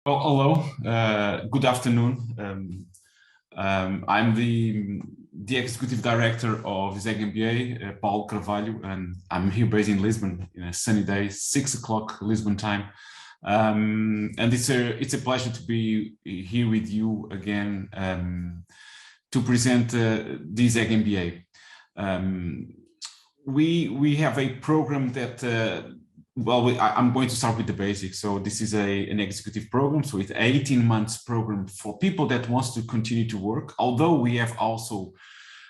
Well, hello, good afternoon. I'm the executive director of ISEG MBA, Paulo Carvalho, and I'm here based in Lisbon in a sunny day, 6 o'clock Lisbon time. And it's a pleasure to be here with you again to present the ISEG MBA. We have a program that I'm going to start with the basics. So this is an executive program. So it's an 18 months program for people that wants to continue to work. Although we have also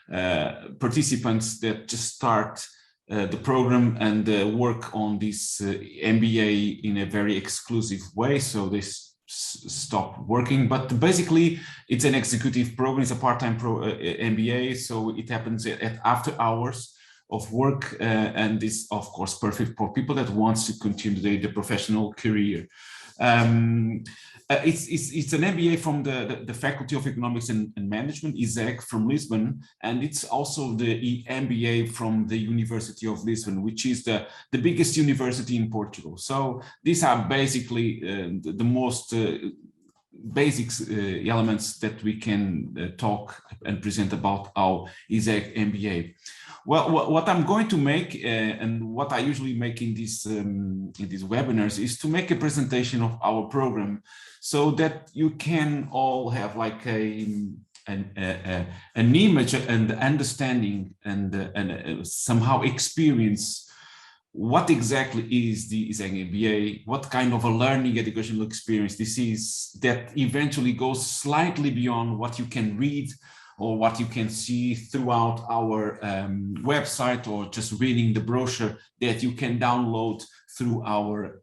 participants that just start the program and work on this MBA in a very exclusive way. So they stop working, but basically it's an executive program. It's a part-time MBA. So it happens at after hours of work, and this, of course, perfect for people that wants to continue the professional career. It's an MBA from the Faculty of Economics and Management, ISEG, from Lisbon, and it's also the MBA from the University of Lisbon, which is the biggest university in Portugal. So these are basically the most basics elements that we can talk and present about our ISEG MBA. Well, what I'm going to make and what I usually make in these webinars is to make a presentation of our program so that you can all have like an image and understanding and somehow experience what exactly is the ISEG MBA, what kind of a learning educational experience this is that eventually goes slightly beyond what you can read or what you can see throughout our website, or just reading the brochure that you can download through our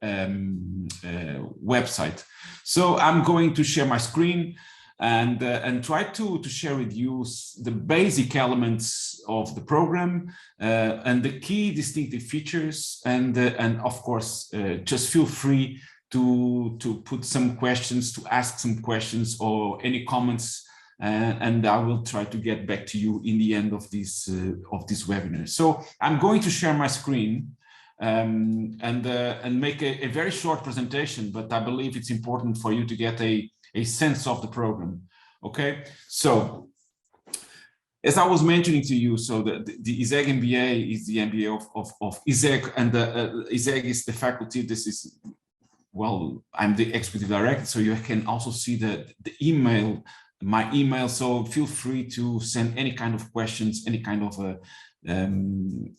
website. So I'm going to share my screen and try to share with you the basic elements of the program and the key distinctive features, and of course just feel free to put some questions, to ask some questions or any comments, and I will try to get back to you in the end of this webinar. So I'm going to share my screen and make a very short presentation, but I believe it's important for you to get a sense of the program. Okay, so as I was mentioning to you, so the ISEG MBA is the MBA of ISEG, and ISEG is the faculty. This is, well, I'm the executive director, so you can also see the email, my email. So feel free to send any kind of questions, any kind of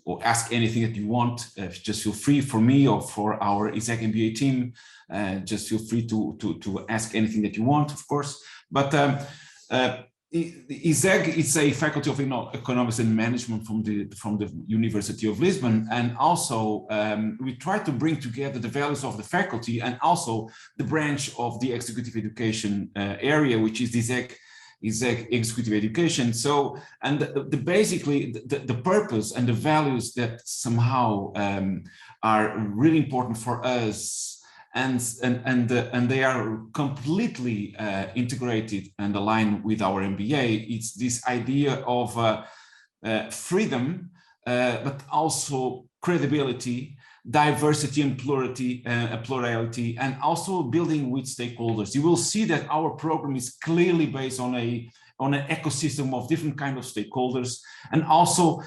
or ask anything that you want. Just feel free, for me or for our ISEG MBA team. Just feel free to ask anything that you want, of course. But ISEG is a Faculty of Economics and Management from the University of Lisbon, and also we try to bring together the values of the faculty and also the branch of the executive education area, which is the ISEG Executive Education. So, and basically the purpose and the values that somehow are really important for us, and they are completely integrated and aligned with our MBA. It's this idea of freedom, but also credibility, diversity and plurality, and also building with stakeholders. You will see that our program is clearly based on an ecosystem of different kinds of stakeholders, and also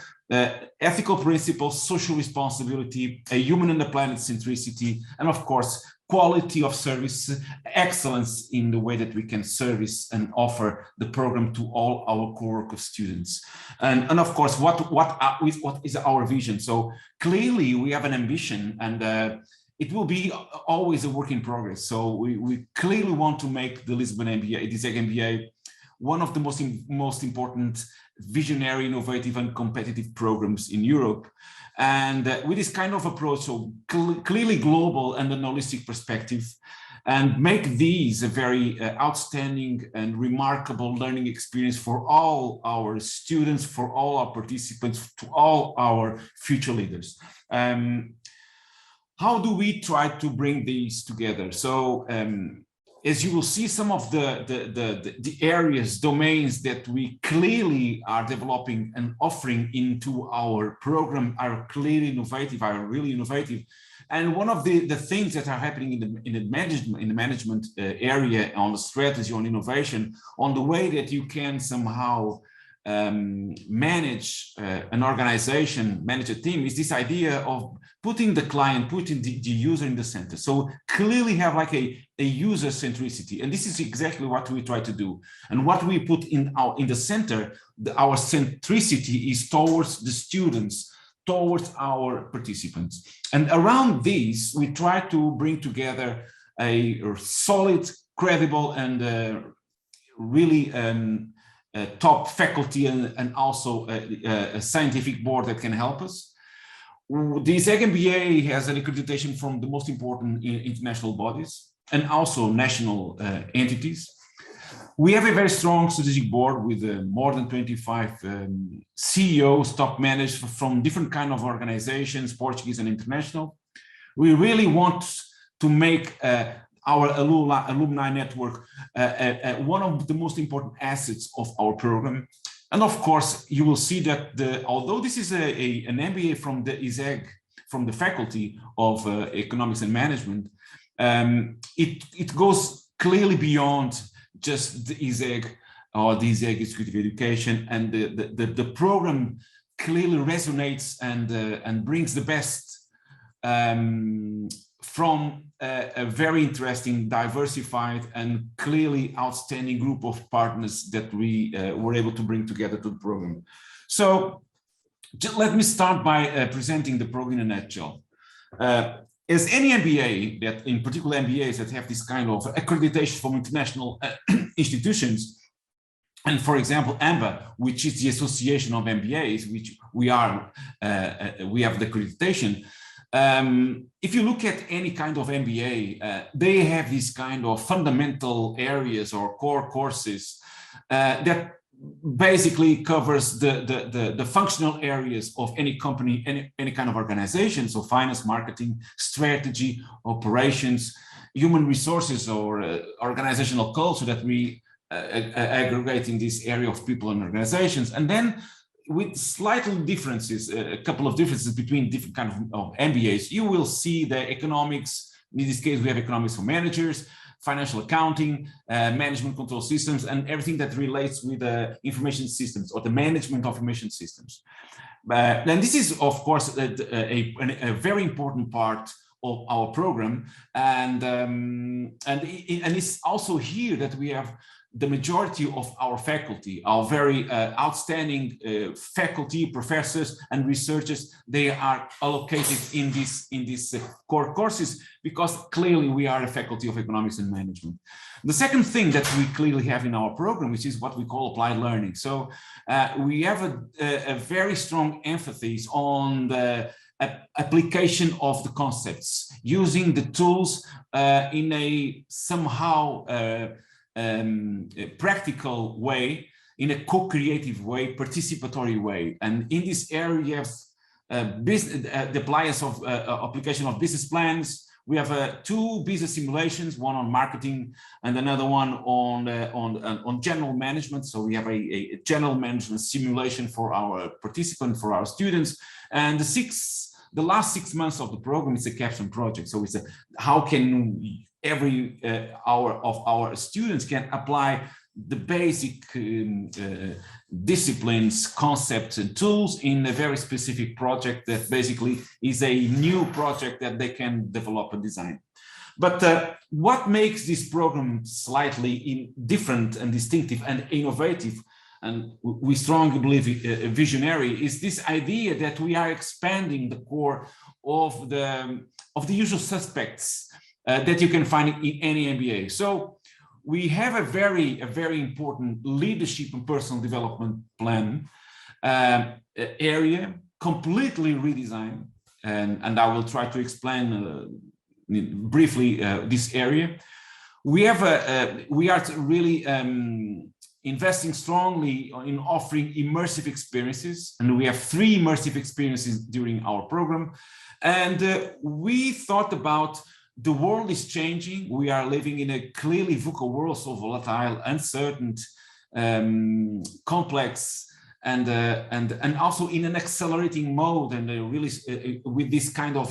ethical principles, social responsibility, a human and the planet centricity, and of course, quality of service, excellence in the way that we can service and offer the program to all our cohort of students. And of course, what is our vision? So clearly we have an ambition, and it will be always a work in progress. So we clearly want to make the Lisbon MBA, the ISEG MBA, one of the most important, visionary, innovative, and competitive programs in Europe. And with this kind of approach, so clearly global and an holistic perspective, and make these a very outstanding and remarkable learning experience for all our students, for all our participants, to all our future leaders. How do we try to bring these together? So as you will see, some of the areas, domains that we clearly are developing and offering into our program are clearly innovative, are really innovative. And one of the things that are happening in the management area, on the strategy, on innovation, on the way that you can somehow manage an organization, manage a team, is this idea of putting the client, putting the user in the center. So clearly have like a user centricity. And this is exactly what we try to do. And what we put in the center, our centricity is towards the students, towards our participants. And around these, we try to bring together a solid, credible, and really top faculty and also a scientific board that can help us. The ISEG MBA has an accreditation from the most important international bodies and also national entities. We have a very strong strategic board with more than 25 CEOs, top managers from different kinds of organizations, Portuguese and international. We really want to make our alumni network one of the most important assets of our program. And of course, you will see that although this is an MBA from the ISEG, from the Faculty of Economics and Management, it goes clearly beyond just the ISEG or the ISEG Executive Education, and the program clearly resonates and brings the best from a very interesting, diversified, and clearly outstanding group of partners that we were able to bring together to the program. So let me start by presenting the program in a nutshell. As any MBA, that in particular MBAs that have this kind of accreditation from international institutions, and for example, MBA, which is the Association of MBAs, which we have the accreditation. If you look at any kind of MBA, they have these kind of fundamental areas or core courses that basically covers the functional areas of any company, any kind of organization. So finance, marketing, strategy, operations, human resources, or organizational culture that we aggregate in this area of people and organizations. And then with slightly differences, a couple of differences between different kinds of MBAs, you will see the economics. In this case, we have economics for managers, financial accounting, management control systems, and everything that relates with information systems or the management of information systems. And this is, of course, a very important part of our program. And it's also here that we have the majority of our faculty, our very outstanding faculty, professors and researchers. They are allocated in these core courses because clearly we are a faculty of economics and management. The second thing that we clearly have in our program, which is what we call applied learning. So we have a very strong emphasis on the application of the concepts, using the tools in a somehow practical way, in a co-creative way, participatory way. And in this area, you have the application of business plans. We have two business simulations, one on marketing and another one on general management. So we have a general management simulation for our participants, for our students. And the last 6 months of the program is a capstone project. So it's how can every hour of our students can apply the basic disciplines, concepts, and tools in a very specific project that basically is a new project that they can develop and design. But what makes this program slightly different and distinctive and innovative, and we strongly believe visionary, is this idea that we are expanding the core of the usual suspects that you can find in any MBA. So we have a very important leadership and personal development plan area, completely redesigned, and I will try to explain briefly this area. We are really investing strongly in offering immersive experiences, and we have 3 immersive experiences during our program. And we thought about the world is changing. We are living in a clearly VUCA world, so volatile, uncertain, complex, and also in an accelerating mode, and really with this kind of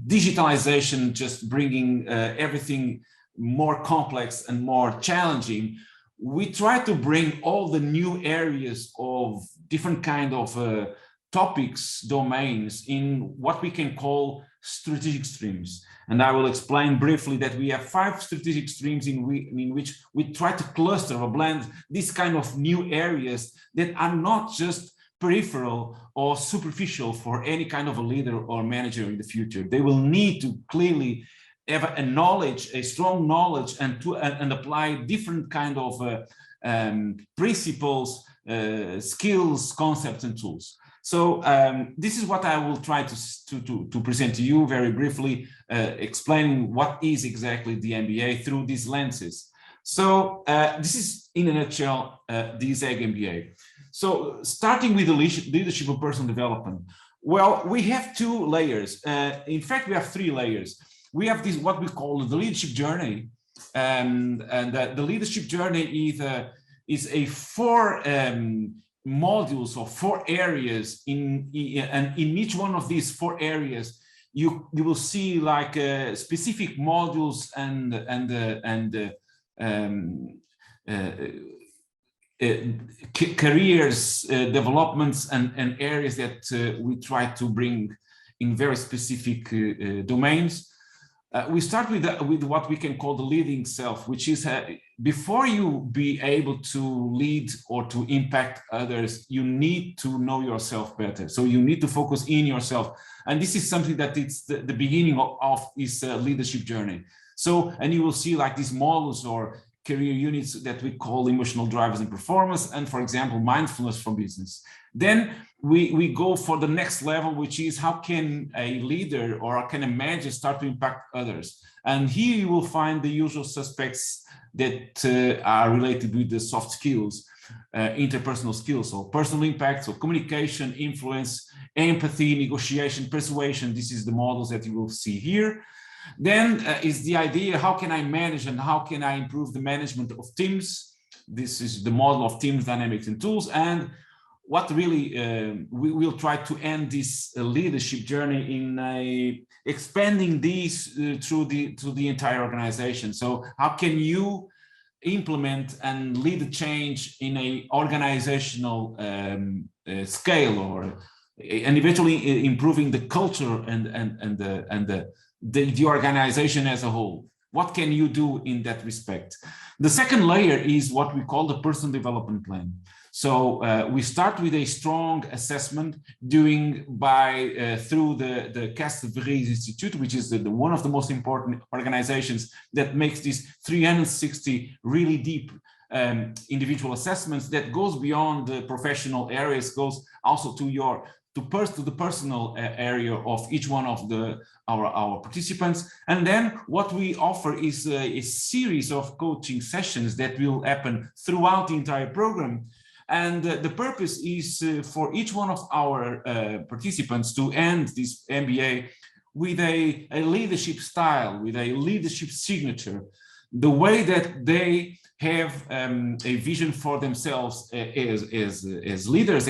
digitalization, just bringing everything more complex and more challenging. We try to bring all the new areas of different kind of topics, domains, in what we can call strategic streams. And I will explain briefly that we have 5 strategic streams in which we try to cluster or blend these kind of new areas that are not just peripheral or superficial for any kind of a leader or manager in the future. They will need to clearly have a knowledge, a strong knowledge, and apply different kind of principles, skills, concepts, and tools. So this is what I will try to present to you very briefly, explaining what is exactly the MBA through these lenses. So this is, in a nutshell, the ISEG MBA. So starting with the leadership and personal development. Well, we have 2 layers. In fact, we have 3 layers. We have this, what we call the leadership journey. And the leadership journey is a 4 modules or 4 areas, and in each one of these 4 areas you will see like specific modules and careers, developments, and areas that we try to bring in very specific domains. We start with what we can call the leading self, which is before you be able to lead or to impact others, you need to know yourself better. So you need to focus in yourself. And this is something that it's the beginning of this leadership journey. So, and you will see like these models or career units that we call emotional drivers and performance, and for example, mindfulness for business. Then we go for the next level, which is how can a leader or how can a manager start to impact others? And here you will find the usual suspects that are related with the soft skills, interpersonal skills, so personal impact, so communication, influence, empathy, negotiation, persuasion. This is the models that you will see here. Then is the idea, how can I manage and how can I improve the management of teams? This is the model of teams, dynamics, and tools. And what really we will try to end this leadership journey in expanding these to the entire organization. So how can you implement and lead a change in a organizational scale, and eventually improving the culture and the organization as a whole? What can you do in that respect? The second layer is what we call the personal development plan. So we start with a strong assessment through the Castleberry Institute, which is one of the most important organizations that makes these 360 really deep individual assessments that goes beyond the professional areas, goes also to the personal area of each one of our participants. And then what we offer is a series of coaching sessions that will happen throughout the entire program. And the purpose is for each one of our participants to end this MBA with a leadership style, with a leadership signature, the way that they have a vision for themselves as leaders,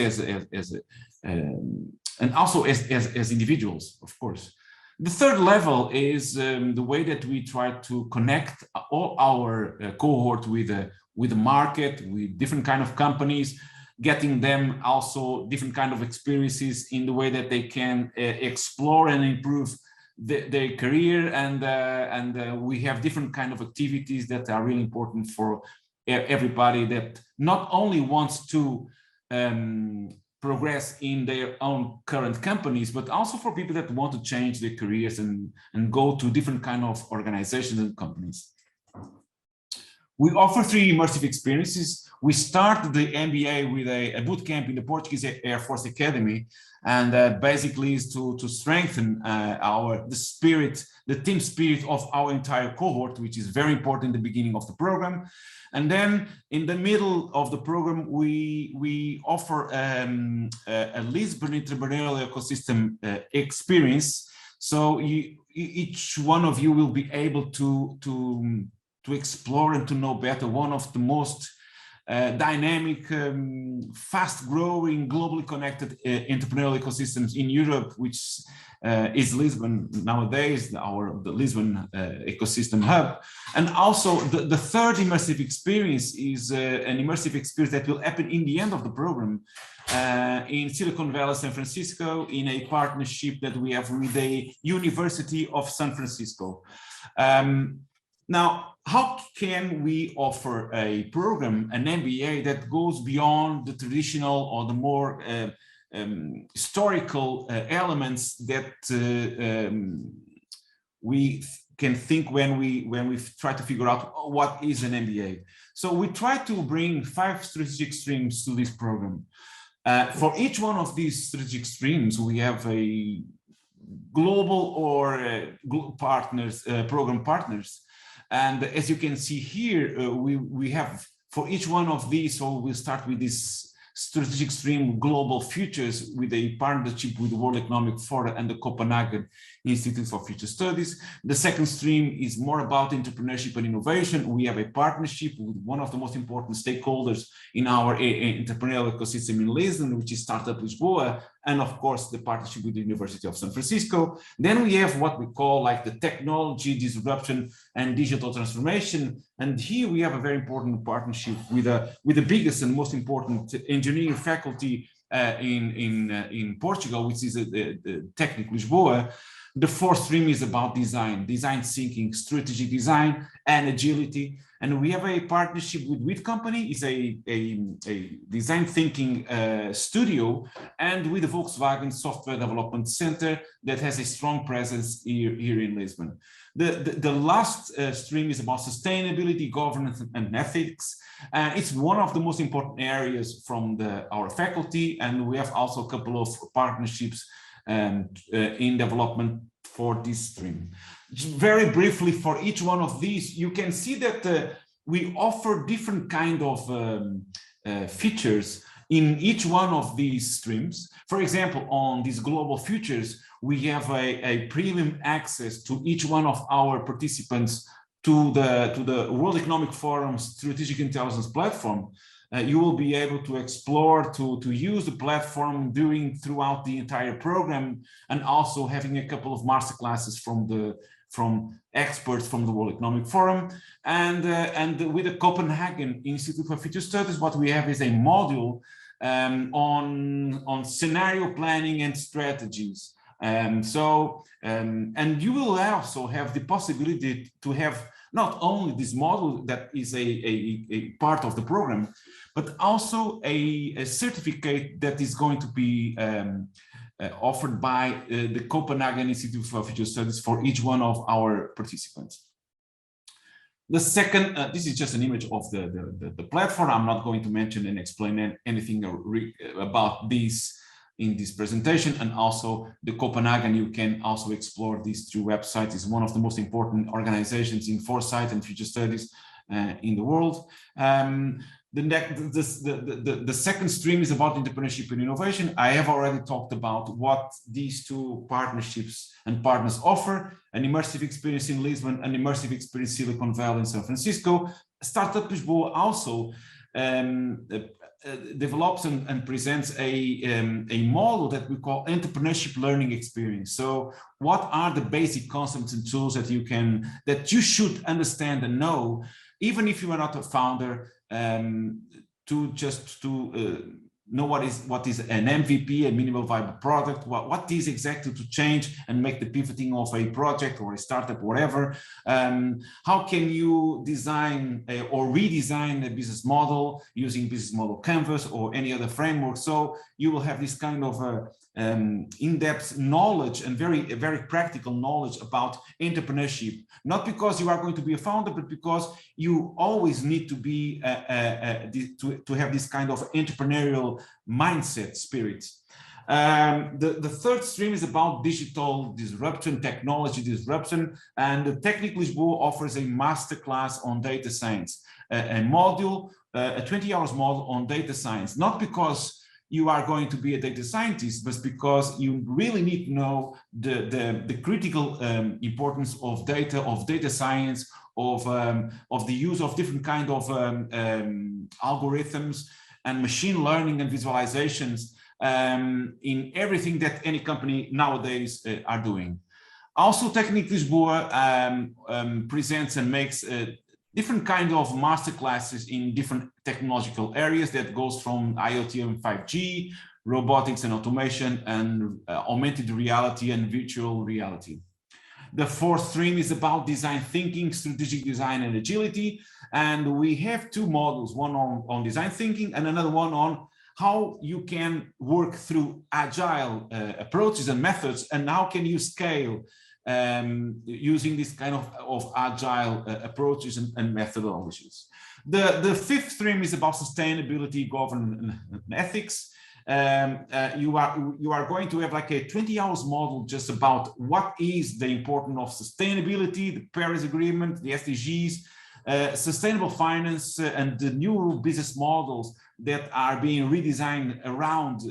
and also as individuals, of course. The third level is the way that we try to connect all our cohort with the market, with different kind of companies, getting them also different kind of experiences in the way that they can explore and improve their career. And we have different kind of activities that are really important for everybody that not only wants to progress in their own current companies, but also for people that want to change their careers and go to different kind of organizations and companies. We offer 3 immersive experiences. We started the MBA with a boot camp in the Portuguese Air Force Academy, and basically is to strengthen the team spirit of our entire cohort, which is very important in the beginning of the program. And then in the middle of the program, we offer a Lisbon entrepreneurial ecosystem experience. So each one of you will be able to explore and to know better one of the most dynamic, fast-growing, globally connected entrepreneurial ecosystems in Europe, which is Lisbon nowadays, the Lisbon ecosystem hub. And also the third immersive experience is an immersive experience that will happen in the end of the program in Silicon Valley, San Francisco, in a partnership that we have with the University of San Francisco. Now, how can we offer a program, an MBA, that goes beyond the traditional or the more historical elements that we can think when we try to figure out what is an MBA? So we try to bring 5 strategic streams to this program. For each one of these strategic streams, we have a global or partners, program partners. And as you can see here, we have for each one of these, so we'll start with this strategic stream, Global Futures, with a partnership with the World Economic Forum and the Copenhagen Institute for Future Studies. The second stream is more about entrepreneurship and innovation. We have a partnership with one of the most important stakeholders in our entrepreneurial ecosystem in Lisbon, which is Startup Lisboa, and of course the partnership with the University of San Francisco. Then we have what we call like the technology disruption and digital transformation. And here we have a very important partnership with the biggest and most important engineering faculty in Portugal, which is the Técnico Lisboa. The fourth stream is about design thinking, strategy design, and agility. And we have a partnership with company, is a design thinking studio, and with the Volkswagen Software Development Center that has a strong presence here in Lisbon. The last stream is about sustainability, governance, and ethics. It's one of the most important areas from our faculty, and we have also a couple of partnerships in development for this stream. Very briefly, for each one of these, you can see that we offer different kind of features in each one of these streams. For example, on these global futures, we have a premium access to each one of our participants to the World Economic Forum Strategic Intelligence Platform. You will be able to explore, to use the platform throughout the entire program, and also having a couple of master classes from experts from the World Economic Forum. And with the Copenhagen Institute for Future Studies, what we have is a module on scenario planning and strategies. And you will also have the possibility to have not only this model that is a part of the program, but also a certificate that is going to be offered by the Copenhagen Institute for Future Studies for each one of our participants. The second, this is just an image of the platform. I'm not going to mention and explain anything about this in this presentation. And also the Copenhagen, you can also explore these through websites. It's one of the most important organizations in foresight and future studies in the world. The second stream is about entrepreneurship and innovation. I have already talked about what these two partnerships and partners offer: an immersive experience in Lisbon, an immersive experience in Silicon Valley and San Francisco. Startup Lisboa also develops and presents a model that we call entrepreneurship learning experience. So what are the basic concepts and tools that you should understand and know, even if you are not a founder, to know what is an MVP, a minimal viable product, what is exactly to change and make the pivoting of a project or a startup, whatever. How can you design or redesign a business model using business model canvas or any other framework? So you will have this kind of in-depth knowledge and very practical knowledge about entrepreneurship, not because you are going to be a founder, but because you always need to be to have this kind of entrepreneurial mindset spirit. The third stream is about digital disruption, technology disruption, and the Técnico Lisboa offers a masterclass on data science, a module, a 20 hours module on data science, not because you are going to be a data scientist, but because you really need to know the critical importance of data science, of the use of different kind of algorithms and machine learning and visualizations in everything that any company nowadays are doing. Also, Technique Lisboa presents and makes different kind of master classes in different technological areas that goes from IoT and 5G, robotics and automation, and augmented reality and virtual reality. The fourth stream is about design thinking, strategic design, and agility. And we have two modules, one on design thinking and another one on how you can work through agile approaches and methods, and how can you scale using this kind of agile approaches and methodologies. The fifth stream is about sustainability, governance, and ethics. You are going to have like a 20 hours model just about what is the importance of sustainability, the Paris Agreement, the SDGs, sustainable finance, and the new business models that are being redesigned around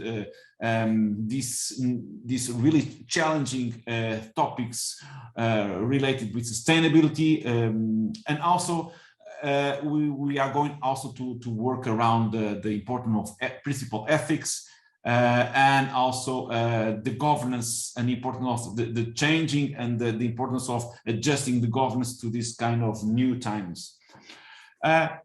these really challenging topics related with sustainability, and also we are going also to work around the importance of principle ethics, and also the governance and the importance of the changing and the importance of adjusting the governance to this kind of new times.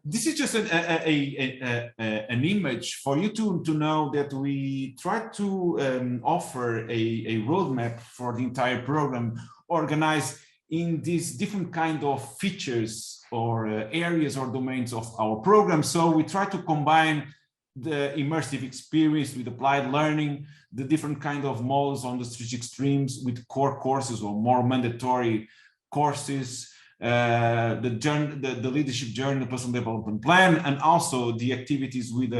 This is just an image for you to know that we try to offer a roadmap for the entire program, organized in these different kind of features or areas or domains of our program. So we try to combine the immersive experience with applied learning, the different kind of models on the strategic streams with core courses or more mandatory courses, the leadership journey, the personal development plan, and also the activities with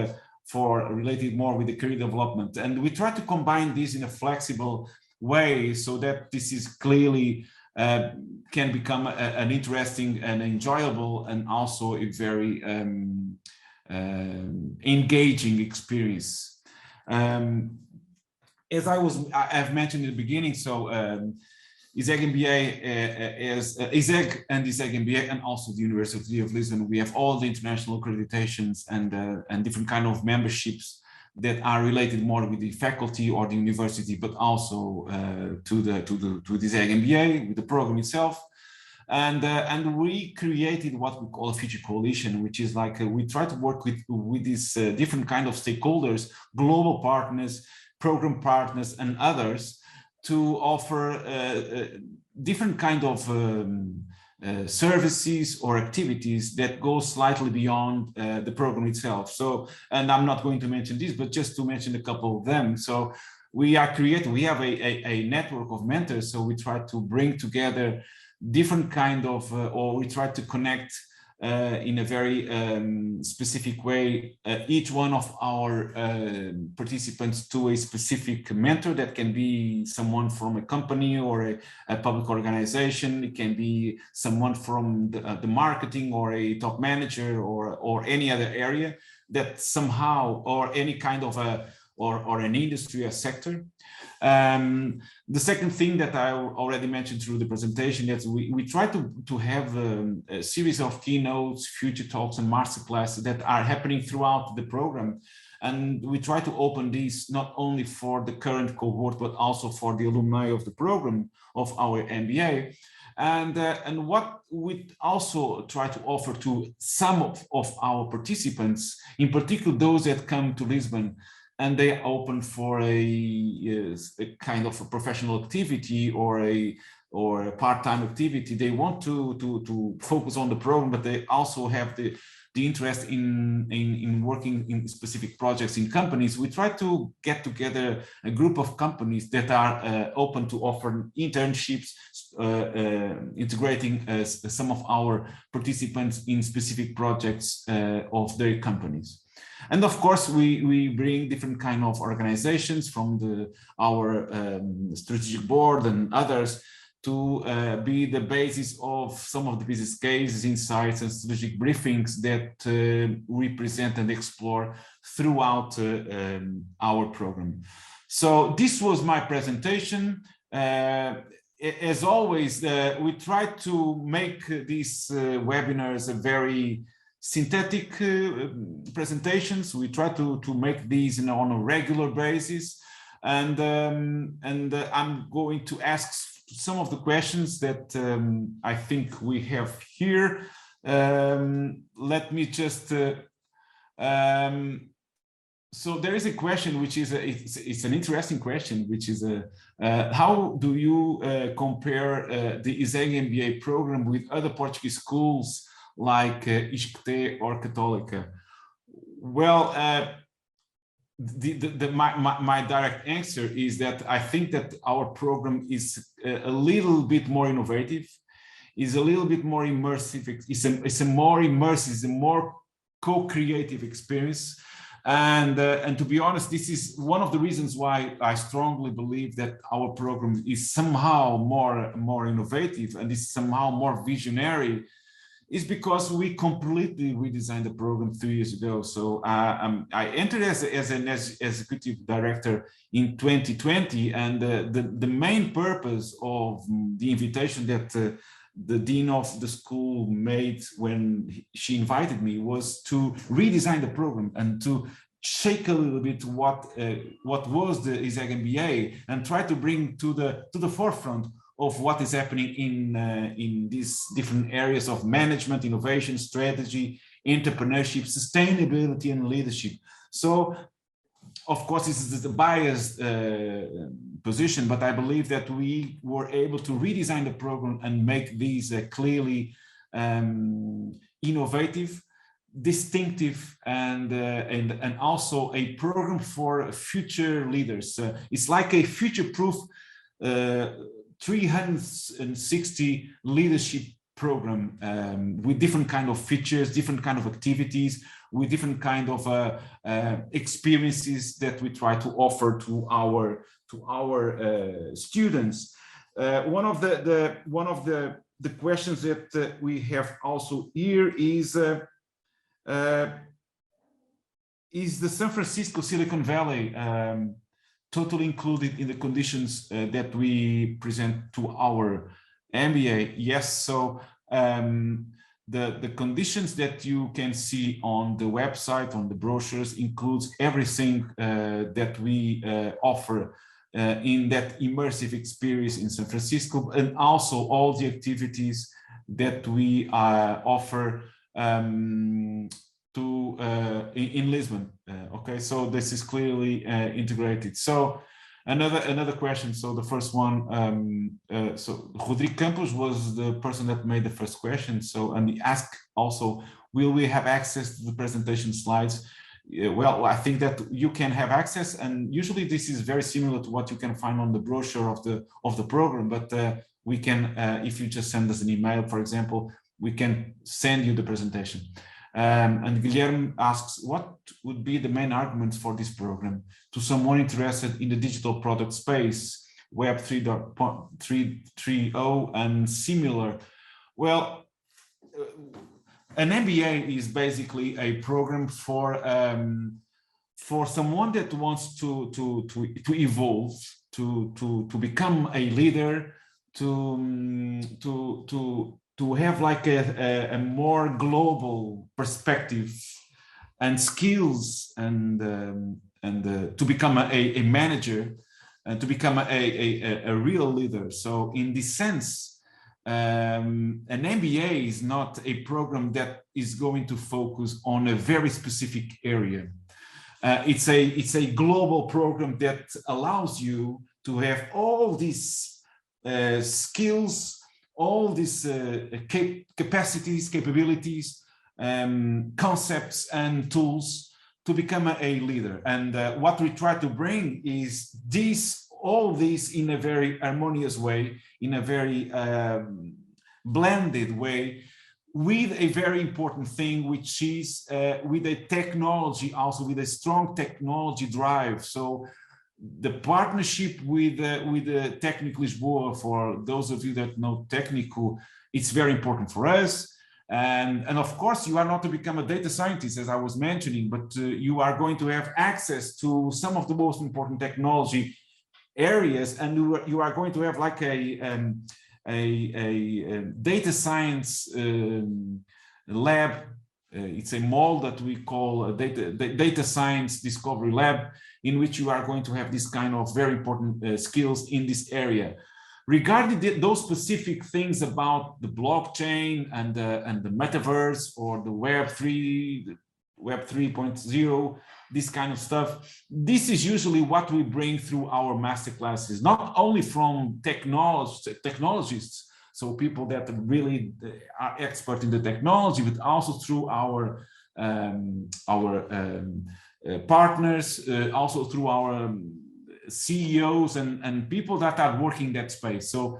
related more with the career development. And we try to combine this in a flexible way so that this is clearly can become an interesting and enjoyable and also a very engaging experience. As I've mentioned in the beginning, so ISEG MBA is ISEG and ISEG MBA, and also the University of Lisbon. We have all the international accreditations and different kind of memberships that are related more with the faculty or the university, but also to the ISEG MBA with the program itself. And we created what we call a future coalition, which is like we try to work with these different kind of stakeholders, global partners, program partners, and others to offer different kind of services or activities that go slightly beyond the program itself. So, and I'm not going to mention this, but just to mention a couple of them. So we have a network of mentors. So we try to bring together different kind of, or we try to connect in a very specific way each one of our participants to a specific mentor. That can be someone from a company or a public organization. It can be someone from the marketing or a top manager or any other area that somehow, or any kind of or an industry, a sector. The second thing that I already mentioned through the presentation is we try to have a series of keynotes, future talks, and masterclasses that are happening throughout the program. And we try to open these not only for the current cohort, but also for the alumni of the program of our MBA. And what we also try to offer to some of our participants, in particular those that come to Lisbon, and they are open for a kind of a professional activity or a part-time activity. They want to focus on the program, but they also have the interest in working in specific projects in companies. We try to get together a group of companies that are open to offer internships, integrating some of our participants in specific projects of their companies. And of course, we bring different kind of organizations from our strategic board and others to be the basis of some of the business cases, insights, and strategic briefings that we present and explore throughout our program. So this was my presentation. As always, we try to make these webinars a very synthetic presentations. We try to make these on a regular basis. And I'm going to ask some of the questions that I think we have here. Let me just, so there is a question which is, it's an interesting question, which is, how do you compare the ISEG MBA program with other Portuguese schools like Ishp or Católica? Well, my direct answer is that I think that our program is a little bit more innovative, is a little bit more immersive. It's a more immersive, it's a more co-creative experience. And to be honest, this is one of the reasons why I strongly believe that our program is somehow more innovative and is somehow more visionary, is because we completely redesigned the program 3 years ago. So I entered as an executive director in 2020, and the main purpose of the invitation that the dean of the school made when she invited me was to redesign the program and to shake a little bit what was the ISEG MBA and try to bring to the forefront of what is happening in these different areas of management, innovation, strategy, entrepreneurship, sustainability, and leadership. So, of course, this is a biased position, but I believe that we were able to redesign the program and make these clearly innovative, distinctive, and also a program for future leaders. It's like a future-proof 360 leadership program with different kind of features, different kind of activities, with different kind of experiences that we try to offer to our students. One of the questions that we have also here is the San Francisco Silicon Valley totally included in the conditions that we present to our MBA? Yes, so the conditions that you can see on the website, on the brochures, includes everything that we offer in that immersive experience in San Francisco, and also all the activities that we offer in Lisbon. Okay, so this is clearly integrated. So another question. So the first one, so Rodrigo Campos was the person that made the first question. So, and he asked also, will we have access to the presentation slides? Well, I think that you can have access, and usually this is very similar to what you can find on the brochure of the program. But we can, if you just send us an email, for example, we can send you the presentation. And Guilherme asks, what would be the main arguments for this program to someone interested in the digital product space, Web 3.0 and similar? Well, an MBA is basically a program for someone that wants to evolve, to become a leader, to have like a more global perspective and skills, and to become a manager and to become a real leader. So in this sense, an MBA is not a program that is going to focus on a very specific area. It's a global program that allows you to have all these skills, all these capacities, capabilities, concepts and tools to become a leader. And what we try to bring is all this in a very harmonious way, in a very blended way, with a very important thing, which is with a technology, also with a strong technology drive. So the partnership with the Técnico Lisboa, for those of you that know Técnico, it's very important for us. And of course, you are not to become a data scientist, as I was mentioning, but you are going to have access to some of the most important technology areas, and you are going to have like a data science lab. It's a mall that we call a data science discovery lab, in which you are going to have this kind of very important skills in this area. Regarding those specific things about the blockchain and the metaverse or the Web 3.0, this kind of stuff, this is usually what we bring through our master classes, not only from technologists, so people that really are expert in the technology, but also through our partners, also through our CEOs and people that are working that space. So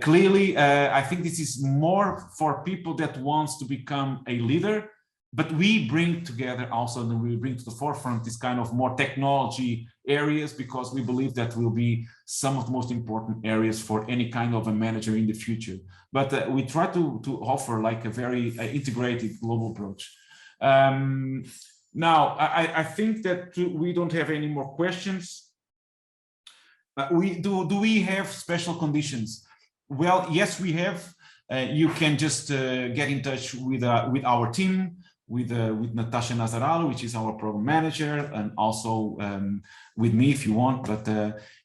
clearly, I think this is more for people that wants to become a leader, but we bring together also, and we bring to the forefront this kind of more technology areas, because we believe that will be some of the most important areas for any kind of a manager in the future. But we try to offer like a very integrated global approach. Now, I think that we don't have any more questions. Do we have special conditions? Well, yes, we have. You can just get in touch with our team, with Natasha Nazaralo, which is our program manager, and also with me if you want. But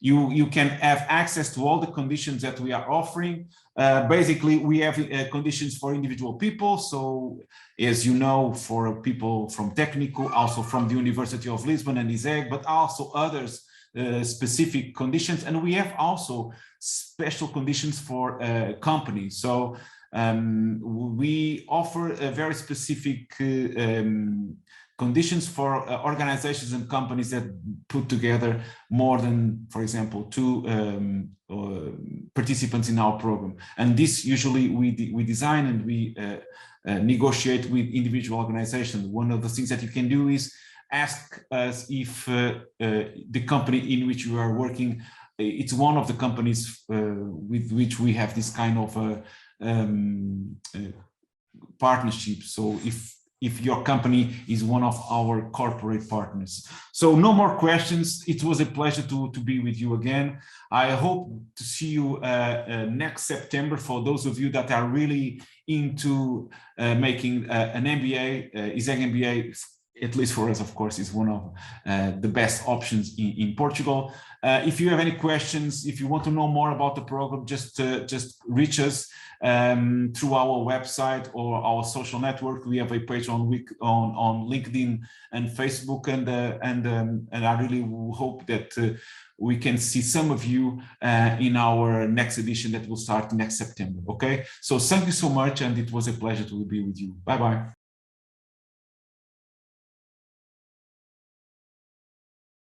you can have access to all the conditions that we are offering. Basically, we have conditions for individual people. So, as you know, for people from Técnico, also from the University of Lisbon and ISEG, but also others. Specific conditions, and we have also special conditions for companies. So we offer a very specific conditions for organizations and companies that put together more than, for example, 2 participants in our program. And this usually we design and we negotiate with individual organizations. One of the things that you can do is ask us if the company in which you are working, it's one of the companies with which we have this kind of partnership. So if your company is one of our corporate partners. So no more questions. It was a pleasure to be with you again. I hope to see you next September. For those of you that are really into making an MBA, ISEG MBA, at least for us, of course, is one of the best options in Portugal. If you have any questions, if you want to know more about the program, just reach us through our website or our social network. We have a page on LinkedIn and Facebook, and I really hope that we can see some of you in our next edition that will start next September. Okay, so thank you so much, and it was a pleasure to be with you. Bye bye.